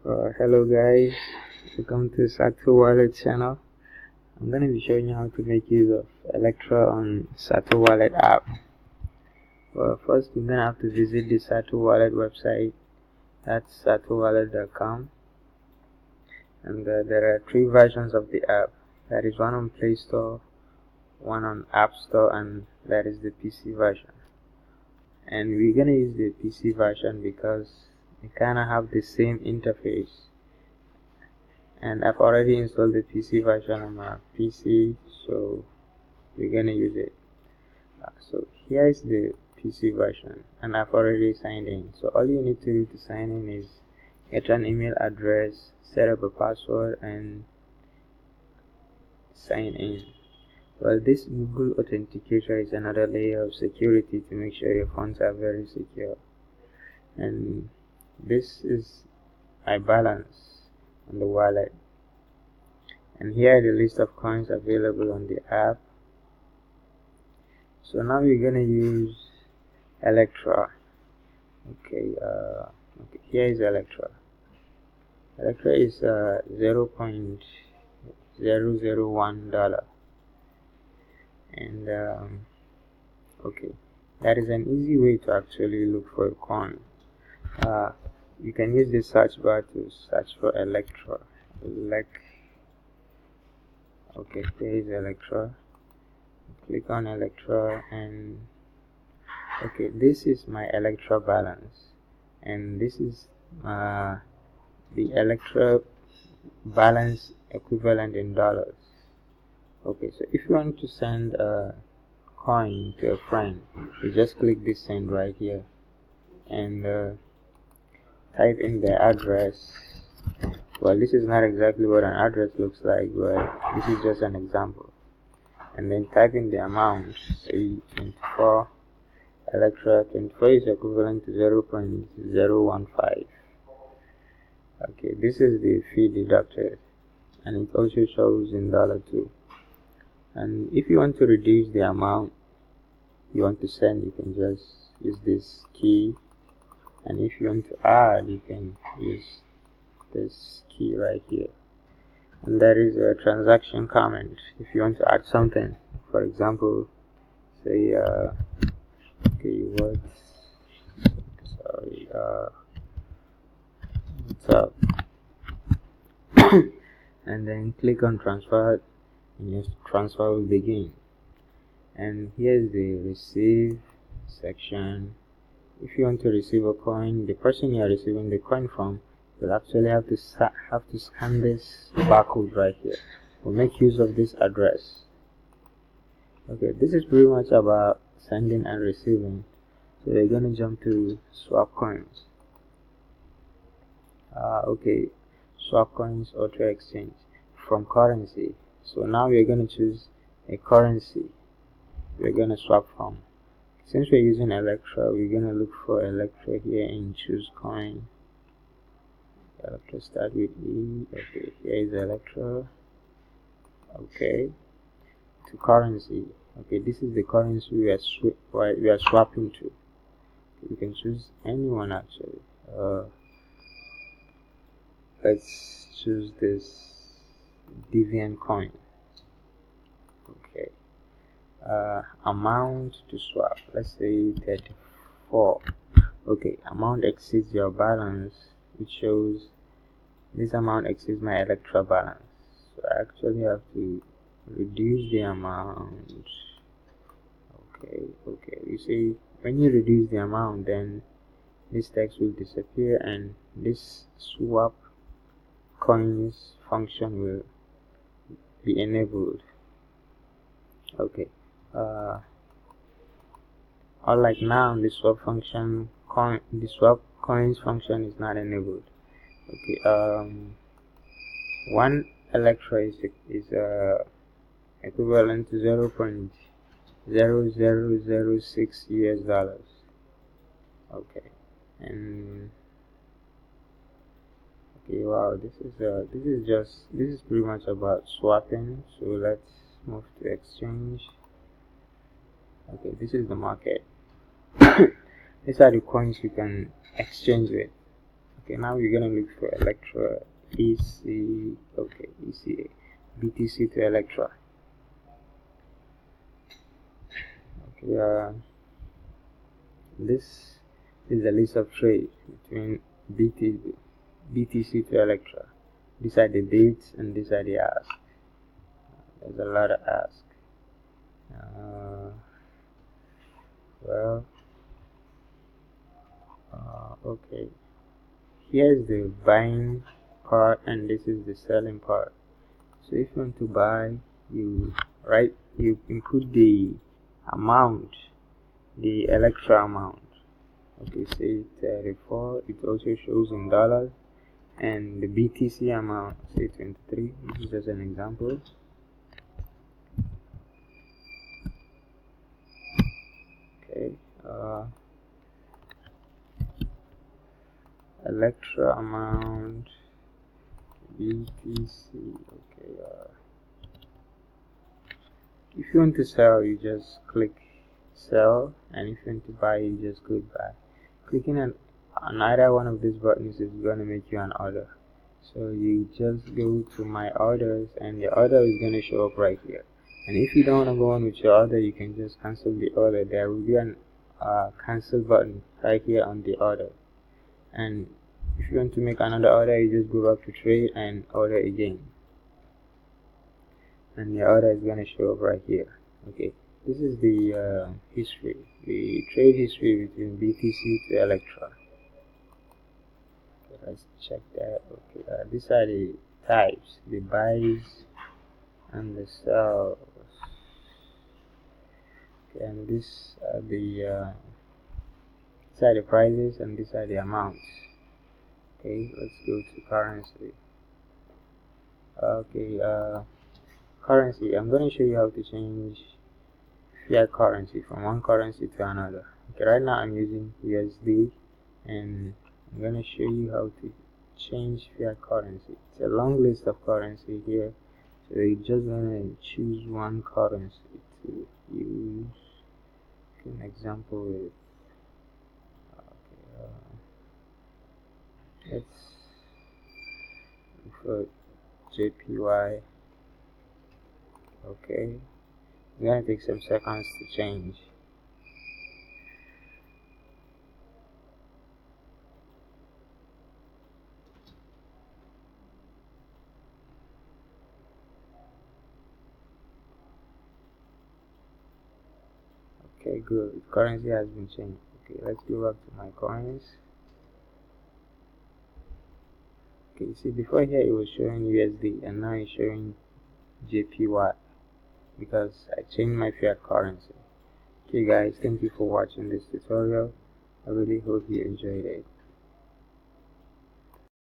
Hello guys, welcome to SatoWallet channel. I'm going to be showing you how to make use of Electra on SatoWallet app. First we're going to have to visit the SatoWallet website. That's SatoWallet.com, and there are three versions of the app. That is one on Play Store, one on App Store, and that is the PC version. And we're going to use the PC version because it kind of have the same interface, and I've already installed the PC version on my PC, so we're gonna use it. So here is the PC version, and I've already signed in. So all you need to do to sign in is get an email address, set up a password, and sign in. Well, this Google Authenticator is another layer of security to make sure your funds are very secure. And this is my balance on the wallet, and here are the list of coins available on the app. So now we're gonna use Electra. Okay, here is Electra. Electra is $0.001, and okay, that is an easy way to actually look for a coin. You can use the search bar to search for Electra. Okay, there is Electra. Click on Electra, and okay, this is my Electra balance, and this is the Electra balance equivalent in dollars. Okay, so if you want to send a coin to a friend, you just click this send right here, and type in the address. Well, this is not exactly what an address looks like, but this is just an example. And then type in the amount, say 24. Electra 24 is equivalent to 0.015. Okay, this is the fee deducted, and it also shows in dollar too. And if you want to reduce the amount you want to send, you can just use this key, and if you want to add, you can use this key right here. And there is a transaction comment. If you want to add something, for example, say what's up and then click on transfer, and your transfer will begin. And here's the receive section. If you want to receive a coin, the person you are receiving the coin from will actually have to scan this barcode right here. We'll make use of this address. Okay, this is pretty much about sending and receiving. So we're gonna jump to swap coins. Okay, swap coins auto exchange from currency. So now we're gonna choose a currency we're gonna swap from. Since we're using Electra, we're gonna look for Electra here and choose coin. Electra start with E. Okay, here is Electra. Okay, to currency. Okay, this is the currency we are swapping to. You can choose anyone actually. Let's choose this Deviant coin. Okay. Amount to swap. Let's say 34. Okay, amount exceeds your balance, which shows this amount exceeds my Electra balance. So I actually have to reduce the amount. Okay, you see, when you reduce the amount, then this text will disappear, and this swap coins function will be enabled. Okay, unlike now, the swap coins function is not enabled. Okay, one Electra is equivalent to $0.0006 US. Okay, and okay, wow, this is pretty much about swapping. So let's move to exchange. Okay, this is the market. These are the coins you can exchange with. Okay, now we're gonna look for Electra EC. Okay, ECA BTC to Electra. Okay, this is a list of trades between BTC to Electra. These are the dates and these are the ask. There's a lot of ask. Okay, here's the buying part and this is the selling part. So if you want to buy, you input the amount, the Electra amount. Okay, say 34, it also shows in dollars, and the BTC amount, say 23. This is just an example. Okay, Electra amount BTC. Okay, if you want to sell, you just click sell, and if you want to buy, you just click buy. Clicking on either one of these buttons is going to make you an order. So you just go to my orders and the order is going to show up right here. And if you don't want to go on with your order, you can just cancel the order. There will be an cancel button right here on the order. And if you want to make another order, you just go back to trade and order again. And your order is going to show up right here. Okay, this is the history, the trade history between BTC to Electra. Okay, let's check that. Okay, these are the types, the buys and the sells. Okay, and these are the prices and these are the amounts. Okay, let's go to currency. Okay, currency, I'm going to show you how to change fiat currency from one currency to another. Okay, right now I'm using USD and I'm going to show you how to change fiat currency. It's a long list of currency here, so you're just going to choose one currency to use. An example with let's look for JPY. Okay, it's gonna take some seconds to change. Okay, good. Currency has been changed. Okay, let's go back to my coins. Okay, see, before here it was showing USD and now it's showing JPY because I changed my fiat currency. Okay guys, thank you for watching this tutorial. I really hope you enjoyed it.